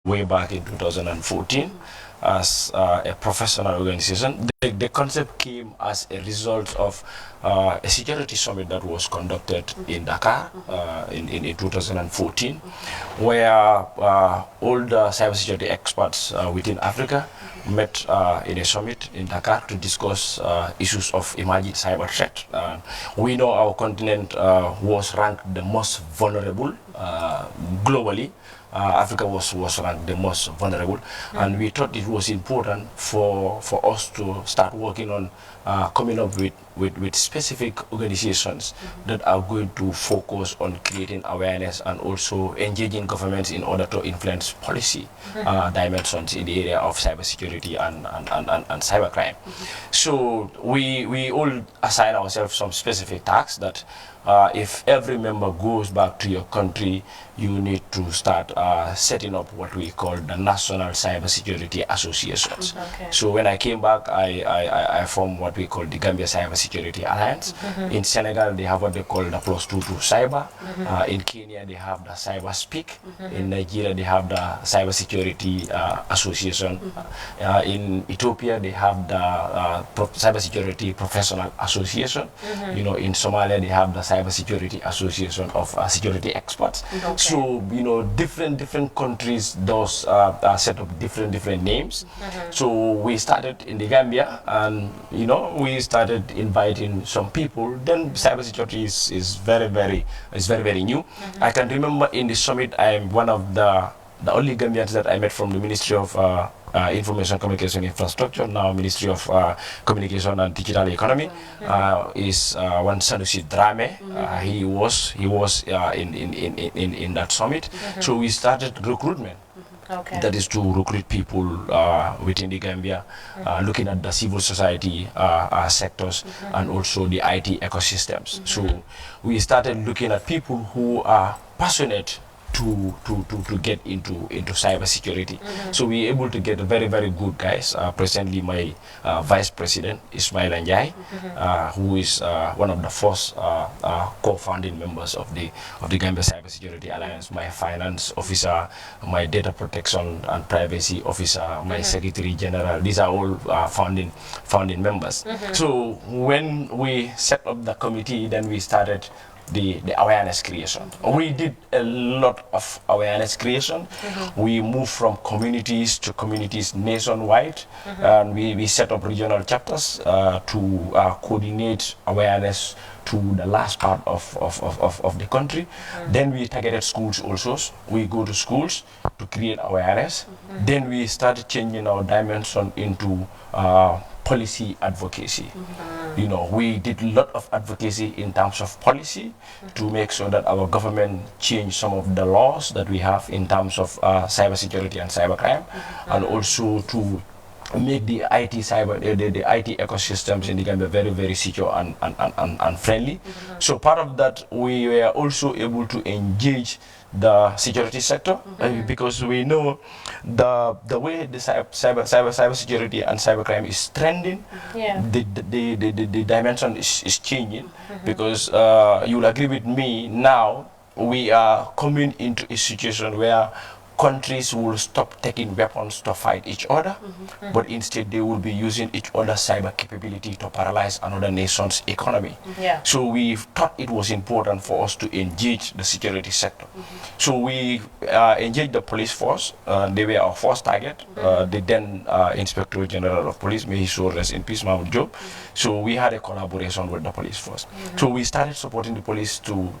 way back in 2014 as a professional organization. The concept came as a result of a security summit that was conducted in Dakar in 2014, where all the cybersecurity experts within Africa met in a summit in Dakar to discuss issues of emerging cyber threat. We know our continent was ranked the most vulnerable globally. Africa was ranked the most vulnerable, and we thought it was important for us to start working on coming up with specific organizations that are going to focus on creating awareness and also engaging governments in order to influence policy dimensions in the area of cybersecurity and cybercrime. So we all assign ourselves some specific tasks that if every member goes back to your country, you need to start setting up what we call the National Cybersecurity Associations. Okay. So when I came back, I formed what we call the Gambia Cybersecurity Alliance. In Senegal, they have what they call the Plus 22 Cyber. In Kenya, they have the Cyber Speak. In Nigeria, they have the Cybersecurity Association. In Ethiopia, they have the Cybersecurity Professional Association. You know, in Somalia, they have the Cybersecurity Association of Security Experts. Okay. So, you know, different countries does set up different names. So we started in the Gambia, and you know, we started inviting some people. Then cybersecurity is very new. I can remember in the summit, I am one of the only Gambians that I met from the Ministry of Information Communication Infrastructure, now Ministry of Communication and Digital Economy, is one Sanusi Drame. He was in that summit. So we started recruitment. Okay. That is to recruit people within the Gambia, looking at the civil society sectors and also the IT ecosystems. So we started looking at people who are passionate to get into cybersecurity. So we were able to get very good guys. Presently, my vice president Ismail Njai, who is one of the first co-founding members of the Gambia Cybersecurity Alliance. My finance officer, my data protection and privacy officer, my secretary general. These are all founding members. So when we set up the committee, then we started the awareness creation. We did a lot of awareness creation. We moved from communities to communities nationwide, and we set up regional chapters to coordinate awareness to the last part of the country. Then we targeted schools also. We go to schools to create awareness. Then we started changing our dimension into policy advocacy. You know, we did a lot of advocacy in terms of policy to make sure that our government change some of the laws that we have in terms of cybersecurity and cybercrime, and also to make the IT ecosystems in the Gambia very secure and friendly. So part of that, we were also able to engage the security sector, because we know the way the cybersecurity and cybercrime is trending. The dimension is changing, because you will agree with me, now we are coming into a situation where countries will stop taking weapons to fight each other, but instead they will be using each other's cyber capability to paralyze another nation's economy. So we thought it was important for us to engage the security sector. So we engaged the police force. They were our first target. The then Inspector General of Police, may he so rest in peace, Mahmoud Job. So we had a collaboration with the police force. So we started supporting the police to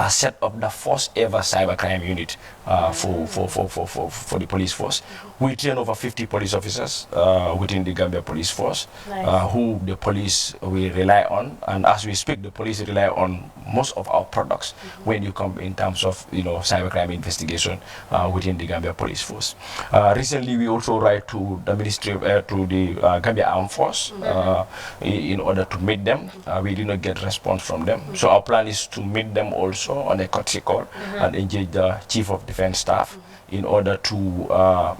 set up the first ever cybercrime unit for the police force. We train over 50 police officers within the Gambia police force, who the police will rely on, and as we speak, the police rely on most of our products when you come in terms of, you know, cybercrime investigation within the Gambia police force. Recently, we also write to the ministry, to the Gambia Armed Force, in order to meet them. We did not get response from them, so our plan is to meet them also on a courtesy call and engage the Chief of Defense Staff in order to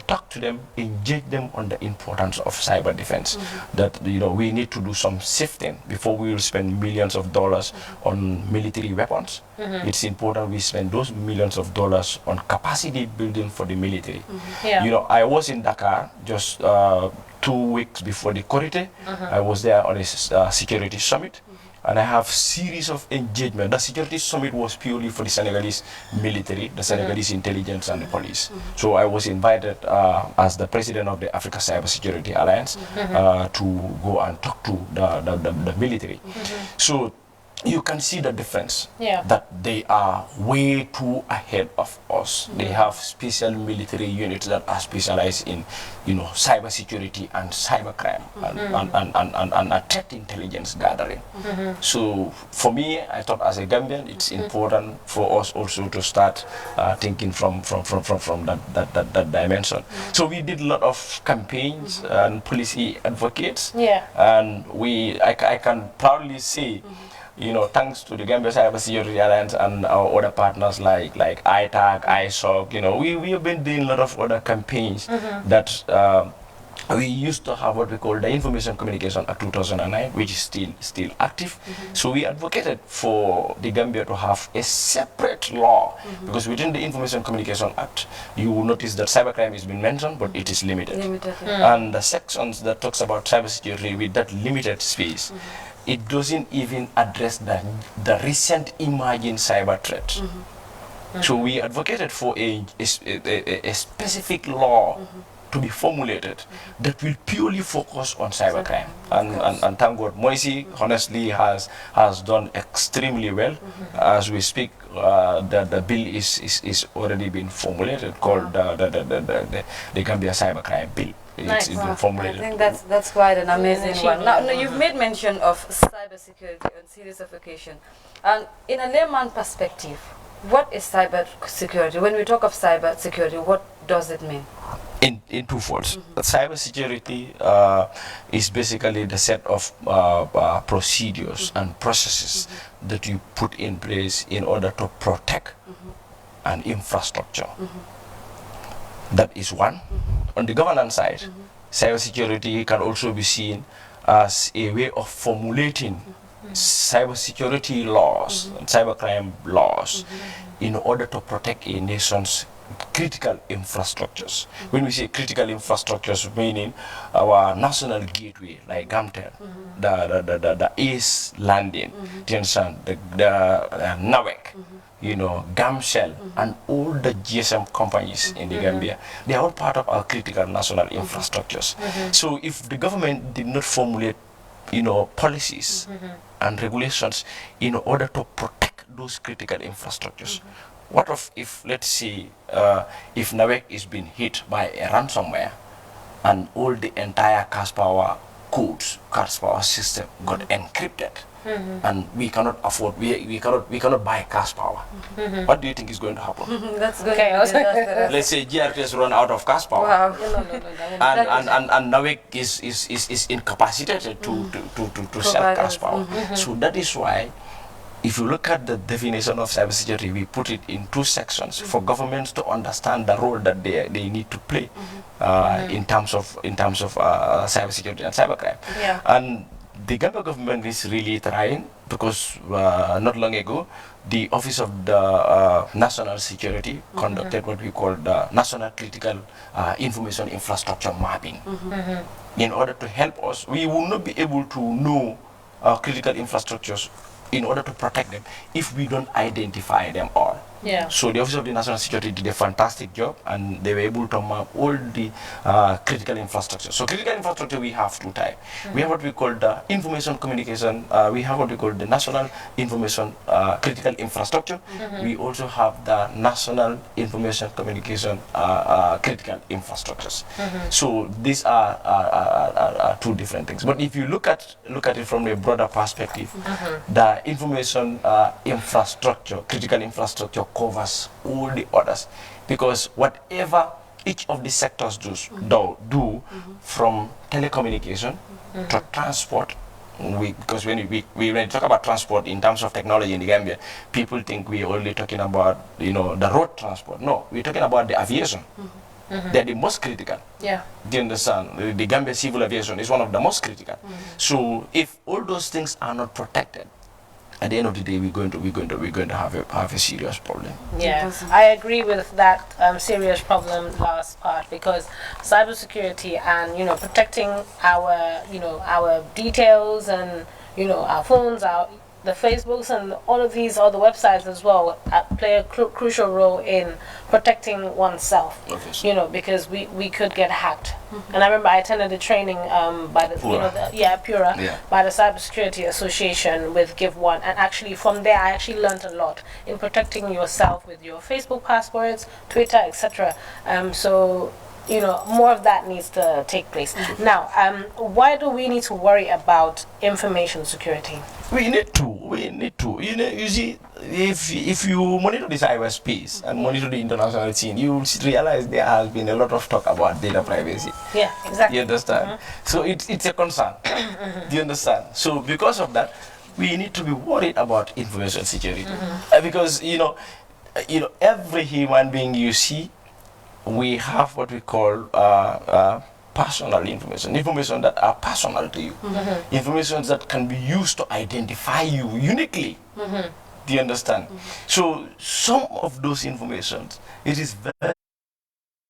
talk to them, engage them on the importance of cyber defense. That we need to do some sifting before we will spend millions of dollars on military weapons. It's important we spend those millions of dollars on capacity building for the military. I was in Dakar just 2 weeks before the Korite. I was there on a security summit. And I have series of engagement. The security summit was purely for the Senegalese military, the Senegalese intelligence and the police. So I was invited as the president of the Africa Cybersecurity Alliance to go and talk to the military. So you can see the difference, that they are way too ahead of us. They have special military units that are specialized in cybersecurity and cybercrime and threat intelligence gathering. So for me, I thought as a Gambian, it's important for us also to start thinking from that dimension. So we did a lot of campaigns and policy advocates, and I can proudly say, thanks to the Gambia Cybersecurity Alliance and our other partners like ITAC, ISOC, we have been doing a lot of other campaigns that we used to have what we call the Information Communication Act 2009, which is still active. So we advocated for the Gambia to have a separate law, because within the Information Communication Act, you will notice that cybercrime has been mentioned, but it is limited. And the sections that talks about cybersecurity with that limited space, it doesn't even address the recent emerging cyber threats. So we advocated for a specific law to be formulated that will purely focus on cybercrime. And thank God, Moise honestly has done extremely well. As we speak, the bill is already been formulated, called the Gambia Cybercrime Bill. It's been formulated. I think that's quite an amazing one. Now, you've made mention of cybersecurity on series of occasions. And in a layman perspective, what is cybersecurity? When we talk of cybersecurity, what does it mean? In two folds. Cybersecurity is basically the set of procedures and processes that you put in place in order to protect an infrastructure. That is one. On the governance side, cybersecurity can also be seen as a way of formulating cybersecurity laws and cybercrime laws in order to protect a nation's critical infrastructures. When we say critical infrastructures, meaning our national gateway, like Gamtel, the East Landing, the NAWEC, Gamshell, and all the GSM companies in the Gambia, they are all part of our critical national infrastructures. So if the government did not formulate, policies and regulations in order to protect those critical infrastructures, what if, let's say, if NAWEC is being hit by a ransomware and all the entire cash power codes, cash power system got encrypted, and we cannot afford, we cannot buy cash power. What do you think is going to happen? That's going to be disastrous. Let's say GRTS run out of cash power. Wow. And NAWEC is incapacitated to sell cash power. So that is why, if you look at the definition of cybersecurity, we put it in two sections for governments to understand the role that they need to play in terms of cybersecurity and cybercrime. And the Gambia government is really trying, because not long ago, the Office of the National Security conducted what we call the National Critical Information Infrastructure Mapping. In order to help us, we will not be able to know critical infrastructures in order to protect them if we don't identify them all. So the Office of the National Security did a fantastic job, and they were able to map all the critical infrastructure. So critical infrastructure, we have two types. We have what we call the information communication, we have what we call the national information critical infrastructure. We also have the national information communication critical infrastructures. So these are two different things. But if you look at it from a broader perspective, the information infrastructure, critical infrastructure, covers all the others, because whatever each of the sectors do from telecommunication to transport, because when we talk about transport in terms of technology in the Gambia, people think we're only talking about the road transport. No, we're talking about the aviation. They're the most critical. Yeah. Do you understand? The Gambia civil aviation is one of the most critical. So if all those things are not protected, at the end of the day, we're going to have a serious problem. Yeah, I agree with that serious problem last part, because cybersecurity and protecting our details and our phones, the Facebooks and all of these other websites as well play a crucial role in protecting oneself. Obviously. Because we could get hacked. And I remember I attended a training by the Pura. Pura, Yeah. by the Cybersecurity Association with Give One, and actually from there I actually learned a lot in protecting yourself with your Facebook passwords, Twitter, etc. So more of that needs to take place. Now, why do we need to worry about information security? We need to. You see, if you monitor the cyberspace and monitor the international scene, you will realize there has been a lot of talk about data privacy. Yeah, exactly. You understand? So it's a concern. Do you understand? So because of that, we need to be worried about information security, because every human being you see, we have what we call personal information that are personal to you, information that can be used to identify you uniquely. Do you understand? So some of those informations, it is very,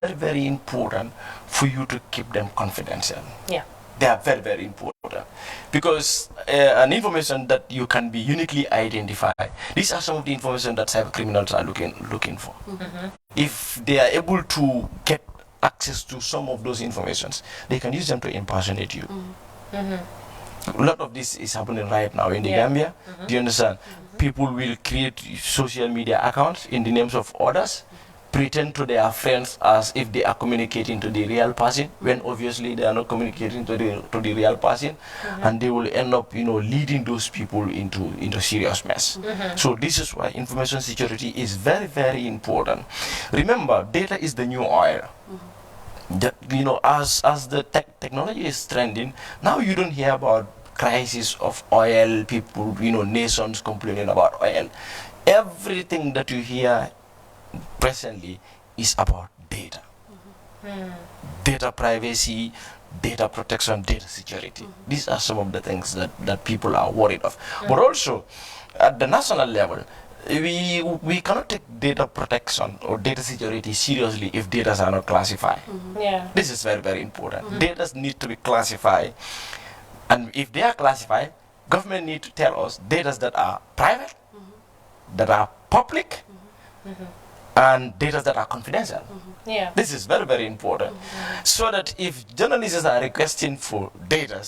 very, very important for you to keep them confidential. Yeah. They are very, very important, because an information that you can be uniquely identified, these are some of the information that cyber criminals are looking for. If they are able to get access to some of those informations, they can use them to impersonate you. A lot of this is happening right now in the Gambia. Do you understand? People will create social media accounts in the names of others, pretend to their friends as if they are communicating to the real person, when obviously they are not communicating to the real person, and they will end up leading those people into serious mess. So this is why information security is very, very important. Remember, data is the new oil. As the technology is trending now, you don't hear about crisis of oil, people, nations complaining about oil. Everything that you hear presently is about data. Data privacy, data protection, data security. These are some of the things that people are worried of. But also, at the national level, we cannot take data protection or data security seriously if data are not classified. Yeah. This is very, very important. Data need to be classified, and if they are classified, government need to tell us data that are private, that are public, and data that are confidential. Yeah. This is very, very important, so that if journalists are requesting for data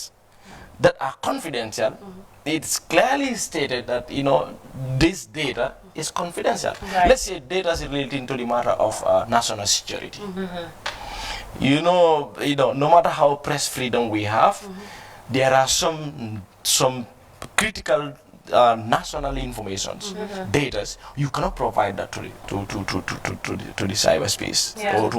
that are confidential, it's clearly stated that this data is confidential. Right. Let's say data is relating to the matter of national security. No matter how press freedom we have, there are some critical national information, data. You cannot provide that to the cyberspace, or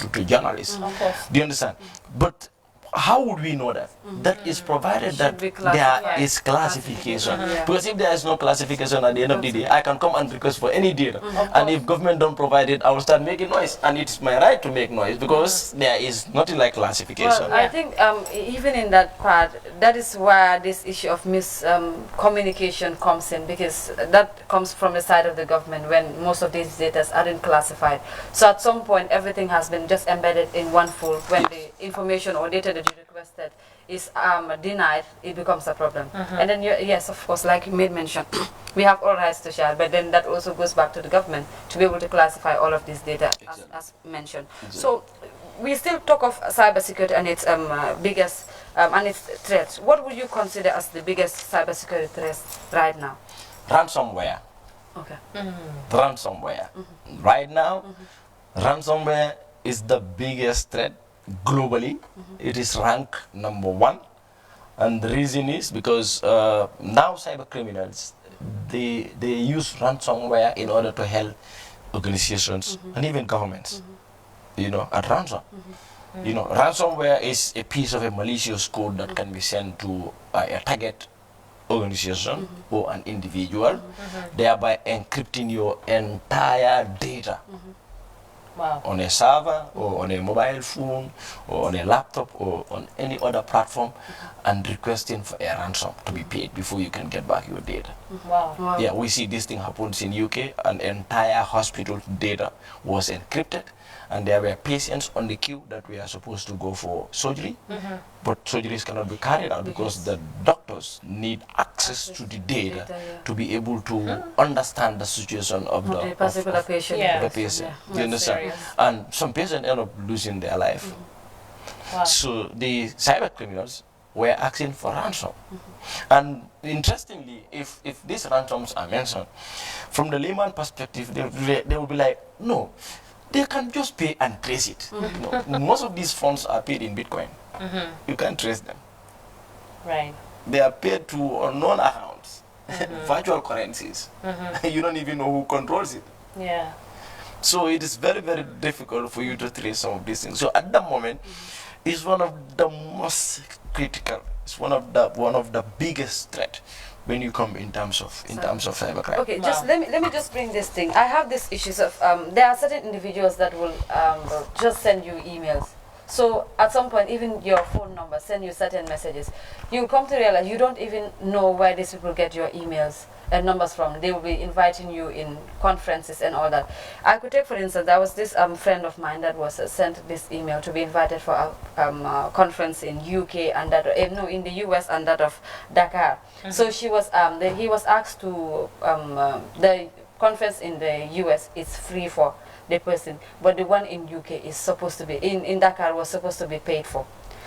to journalists. Of course. Do you understand? But how would we know that? That is provided that there is classification. Because if there is no classification, at the end of the day, I can come and request for any data. And if government don't provide it, I will start making noise. And it's my right to make noise, because there is nothing like classification. Well, I think even in that part, that is where this issue of miscommunication comes in, because that comes from the side of the government when most of these data aren't classified. So at some point, everything has been just embedded in one full. When the information or data that you requested is denied, it becomes a problem. And then yes, of course, like you made mention, we have all rights to share, but then that also goes back to the government to be able to classify all of this data, as mentioned. So we still talk of cybersecurity and its biggest and its threats. What would you consider as the biggest cybersecurity threats right now? Ransomware. Okay. Ransomware. Right now, ransomware is the biggest threat globally. It is ranked #1, and the reason is because now cyber criminals, they use ransomware in order to help organizations and even governments at ransom. Ransomware is a piece of a malicious code that can be sent to a target organization or an individual, thereby encrypting your entire data. Wow. on a server or on a mobile phone or on a laptop or on any other platform and requesting for a ransom to be paid before you can get back your data. Wow. Wow. Yeah, we see this thing happens in UK. An entire hospital data was encrypted, and there were patients on the queue that were supposed to go for surgery, but surgeries cannot be carried out because the doctors need access to the data to be able to understand the situation of the particular patient. Yeah. the patient. Yeah. Do you understand? serious. And some patients end up losing their life. Wow. So the cyber criminals were asking for ransom. And interestingly, if these ransoms are mentioned, from the layman perspective, they will be like, no, they can just pay and trace it. You know, most of these funds are paid in Bitcoin. You can't trace them. Right. They are paid to unknown accounts, virtual currencies. You don't even know who controls it. Yeah. So it is very, very difficult for you to trace some of these things. So at the moment, it's one of the most critical. It's one of the biggest threat when you come in terms of cybercrime. Okay, Wow. just let me just bring this thing. I have these issues of there are certain individuals that will just send you emails. So at some point, even your phone number send you certain messages. You come to realize you don't even know where these people get your emails and numbers from. They will be inviting you in conferences and all that. I could take, for instance, there was this friend of mine that was sent this email to be invited for a conference in UK and that no, in the US and that of Dakar. So she was he was asked to the conference in the US is free for the person, but the one in UK is supposed to be in Dakar was supposed to be paid for.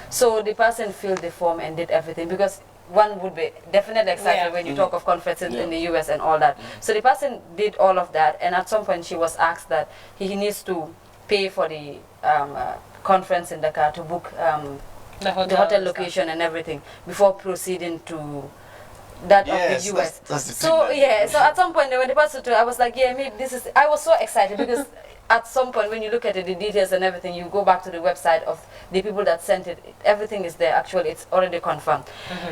So the person filled the form and did everything because one would be definitely excited when you talk of conferences in the US and all that. So the person did all of that, and at some point she was asked that he needs to pay for the conference in Dakar to book the hotel location and everything before proceeding to that of the US. That's the So thing. yeah, so at some point when the person I was like, yeah, maybe this is. I was so excited because at some point when you look at it, the details and everything, you go back to the website of the people that sent it. Everything is there. Actually, it's already confirmed.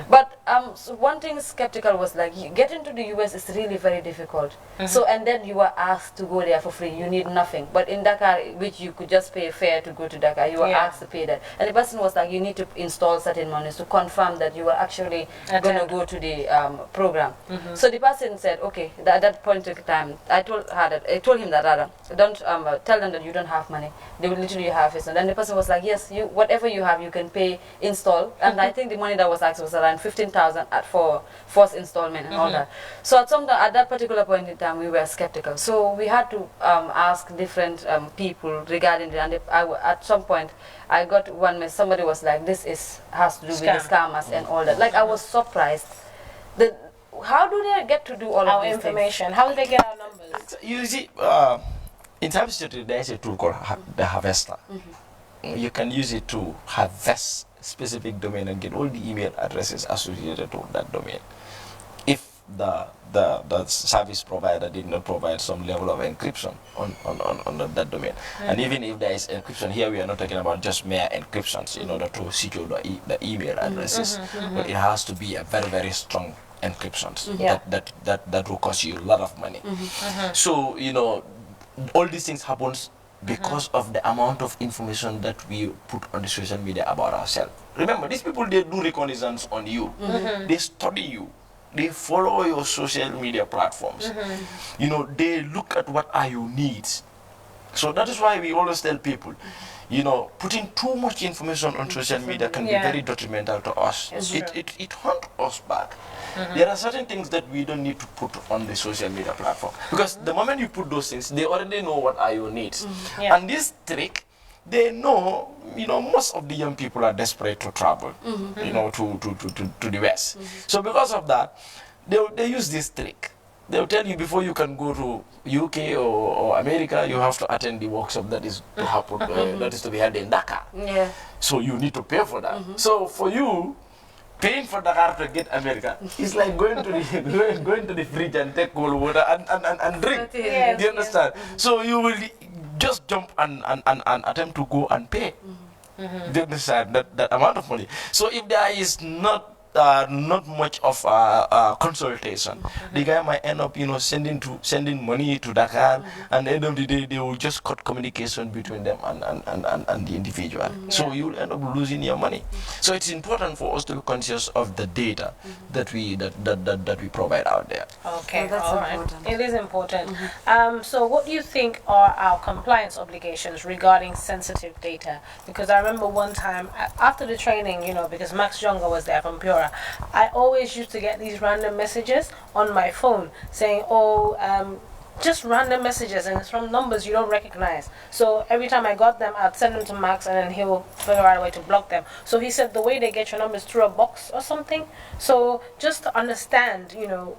But so one thing skeptical was like, getting to the US is really very difficult. So and then you were asked to go there for free. You need nothing. But in Dakar, which you could just pay a fare to go to Dakar, you were asked to pay that. And the person was like, you need to install certain monies to confirm that you were actually going to go to the program. So the person said, okay, at that point in time, I told him that rather, don't tell them that you don't have money. They will literally have it. And then the person was like, yes, you whatever you have, you can pay install. And I think the money that was asked was around 15,000 for first installment and all that. So at that particular point in time, we were skeptical. So we had to ask different people regarding it. And at some point, I got one message. Somebody was like, this has to do with the scammers and all that. Like I was surprised. How do they get to do all of these information? How do they get our numbers? You see, in cybersecurity, there is a tool called the harvester. You can use it to harvest specific domain and get all the email addresses associated to that domain. If the service provider did not provide some level of encryption on that domain, and even if there is encryption, here we are not talking about just mere encryptions in order to secure the email addresses, but it has to be a very, very strong encryptions that will cost you a lot of money. So you know, all these things happens because of the amount of information that we put on the social media about ourselves. Remember, these people, they do reconnaissance on you. They study you. They follow your social media platforms. You know, they look at what are your needs. So that is why we always tell people, you know, putting too much information on social media can be very detrimental to us. It hunts us back. There are certain things that we don't need to put on the social media platform, because the moment you put those things, they already know what are your needs. And this trick, they know, you know, most of the young people are desperate to travel, you know, to the West. So because of that, they use this trick. They'll tell you before you can go to UK or America, you have to attend the workshop that is to happen, that is to be held in Dakar. So you need to pay for that. So for you, paying for Dakar to get America is like going to the fridge and take cold water and drink. Do you understand? So you will just jump and attempt to go and pay. Do you understand that amount of money? So if there is not not much of consultation. The guy might end up, sending money to Dakar, and at the end of the day, they will just cut communication between them and the individual. So you will end up losing your money. So it's important for us to be conscious of the data that we provide out there. Okay, that's all right. important. It is important. So what do you think are our compliance obligations regarding sensitive data? Because I remember one time after the training, because Max Jonga was there from Pura, I always used to get these random messages on my phone saying, just random messages, and it's from numbers you don't recognize. So every time I got them, I'd send them to Max, and then he'll figure out a way to block them. So he said the way they get your numbers through a box or something. So just to understand,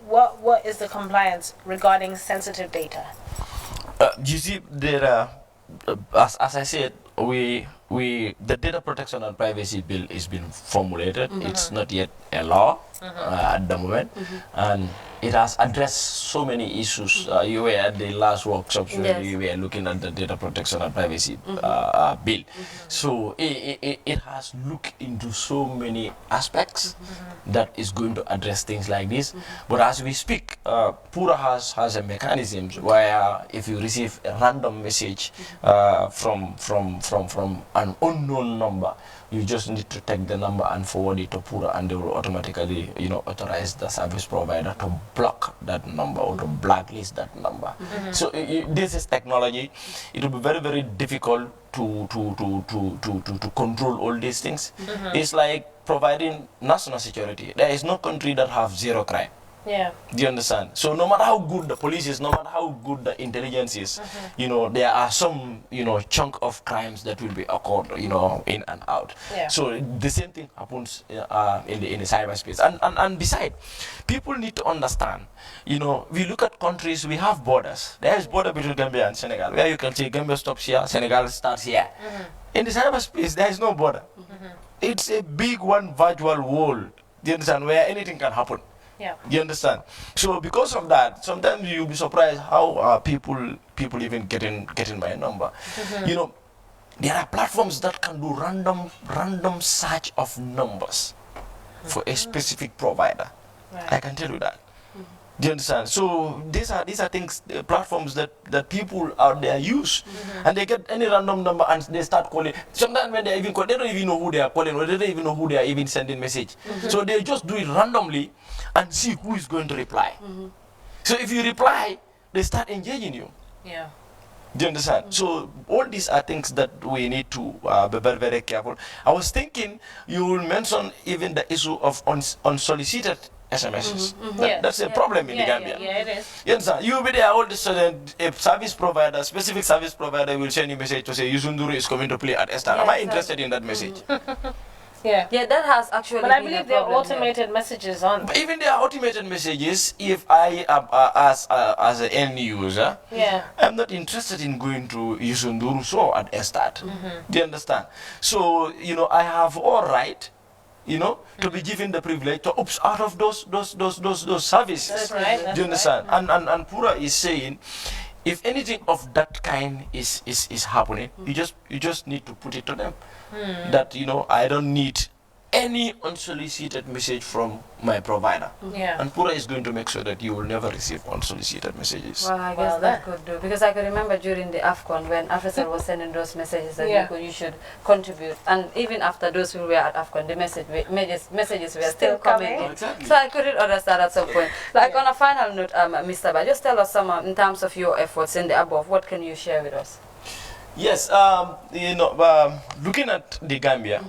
what is the compliance regarding sensitive data? You see, there are, as I said, the data protection and privacy bill is being formulated. It's not yet a law at the moment, and it has addressed so many issues. You were at the last workshops where we were looking at the data protection and privacy bill. So it has looked into so many aspects that is going to address things like this. But as we speak, Pura has a mechanism where if you receive a random message from an unknown number, you just need to take the number and forward it to Pura, and they will automatically, authorize the service provider to block that number or to blacklist that number. So this is technology. It will be very, very difficult to control all these things. It's like providing national security. There is no country that have zero crime. Yeah. Do you understand? So no matter how good the police is, no matter how good the intelligence is, there are some, chunk of crimes that will be occurred, in and out. Yeah. So the same thing happens in the cyberspace. And besides, people need to understand, we look at countries, we have borders. There is border between Gambia and Senegal, where you can say Gambia stops here, Senegal starts here. In the cyberspace, there is no border. It's a big one virtual wall, do you understand, where anything can happen. Yeah. You understand? So because of that, sometimes you'll be surprised how people even getting my number. There are platforms that can do random search of numbers for a specific provider. Right. I can tell you that. Do you understand? So these are things, platforms that people out there use, and they get any random number and they start calling. Sometimes when they even call, they don't even know who they are calling, or they don't even know who they are even sending message. So they just do it randomly and see who is going to reply. So if you reply, they start engaging you. Yeah. Do you understand? So all these are things that we need to be very, very careful. I was thinking you will mention even the issue of unsolicited SMSs. That's a problem in the Gambia. Yeah, it is. You understand? You will be there all of a sudden, a service provider, specific service provider will send you a message to say Yusunduru is coming to play at Estar. Am I interested in that message? Yeah. Yeah, that has actually But I been a believe there are problem automated messages on. But even there are automated messages, if I am as an end user, I'm not interested in going to Yusunduru so at Estat. Do you understand? So, I have all right, to be given the privilege to opt out of those services. That's right. Do you understand? Right. And Pura is saying, if anything of that kind is happening, you just need to put it to them that I don't need any unsolicited message from my provider. And Pura is going to make sure that you will never receive unsolicited messages. Well, I guess that could do, because I could remember during the AFCON when Africa was sending those messages that you should contribute, and even after those who were at AFCON, the messages were still coming in. Exactly. So I couldn't understand at some point. Like on a final note, Mr. Ba, just tell us some in terms of your efforts in the above. What can you share with us? Yes, looking at the Gambia,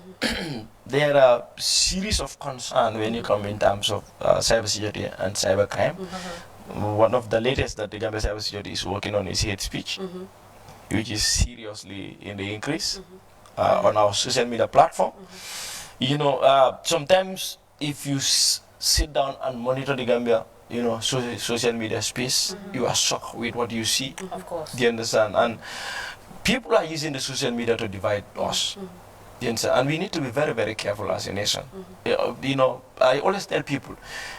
there are a series of concerns when you come in terms of cybersecurity and cybercrime. One of the latest that the Gambia cybersecurity is working on is hate speech, which is seriously in the increase on our social media platform. Sometimes if you sit down and monitor the Gambia, social media space, you are shocked with what you see. Of course. Do you understand? And people are using the social media to divide us. And we need to be very, very careful as a nation. I always tell people,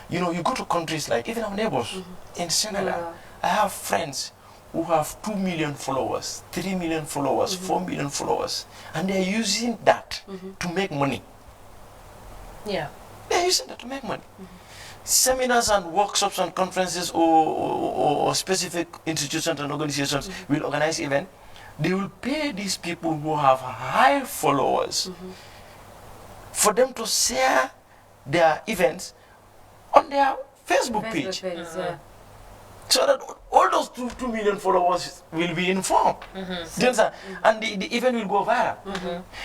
you go to countries like even our neighbors in Senegal. I have friends who have 2 million followers, 3 million followers, 4 million followers, and they're using that to make money. Yeah. They're using that to make money. Seminars and workshops and conferences or specific institutions and organizations will organize events. They will pay these people who have high followers for them to share their events on their Facebook page. Yeah. So that all those 2 million followers will be informed. Do you understand? And the event will go viral.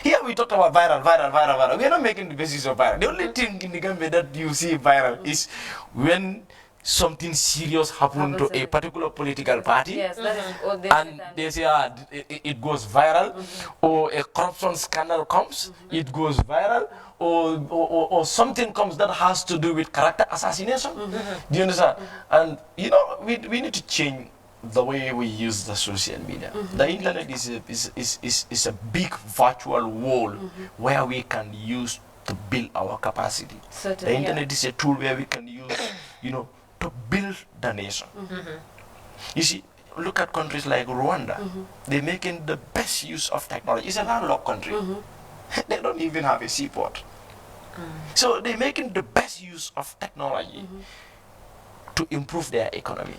Here we talked about viral. We are not making the basis of viral. The only thing in the Gambia that you see viral is when something serious happened to a particular political party. Yes, that is what And they say it goes viral, or a corruption scandal comes, it goes viral, or something comes that has to do with character assassination. Do you understand? And you know, we need to change the way we use the social media. The internet is a big virtual wall where we can use to build our capacity. Certainly, the internet is a tool where we can use, you know, to build the nation. You see, look at countries like Rwanda. They're making the best use of technology. It's a landlocked country. They don't even have a seaport. So they're making the best use of technology to improve their economy.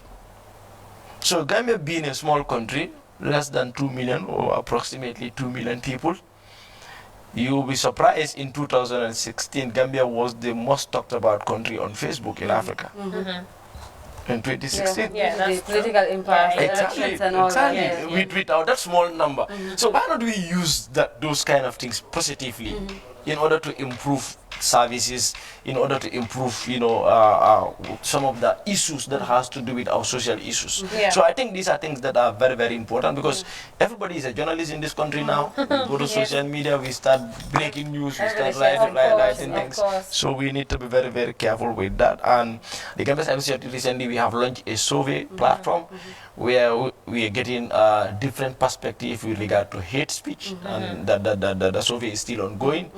So Gambia being a small country, less than 2 million or approximately 2 million people, you'll be surprised in 2016, Gambia was the most talked about country on Facebook in Africa. In 2016. Yeah, that's the political impact, Exactly, elections and all that. exactly. Without that small number. So why not we use those kind of things positively in order to improve services, in order to improve, you know, some of the issues that has to do with our social issues. So I think these are things that are very, very important, because everybody is a journalist in this country now. We go to social media, we start breaking news, we start writing things. So we need to be very, very careful with that. And the Gambia Cyber Security recently, we have launched a survey platform where we are getting different perspectives with regard to hate speech, and the survey is still ongoing.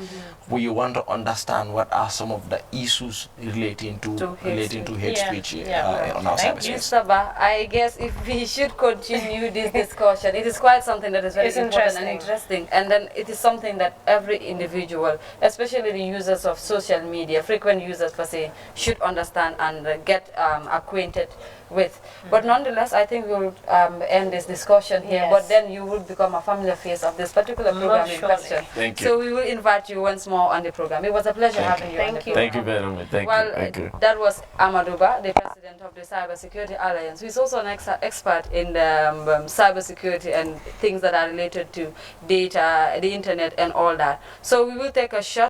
We want to understand what are some of the issues relating to hate speech on our cyber space. Mr. Ba, I guess if we should continue this discussion, it is quite something that is very important and interesting, and then it is something that every individual, especially the users of social media, frequent users per se, should understand and get acquainted with. But nonetheless, I think we will end this discussion here, but then you will become a familiar face of this particular program in question. Thank you. So we will invite you once more on the program. It was a pleasure having you on the program. Thank you very much. Thank you. That was Amadou, the president of the Cybersecurity Alliance, who is also an expert in the cybersecurity and things that are related to data, the internet and all that. So we will take a short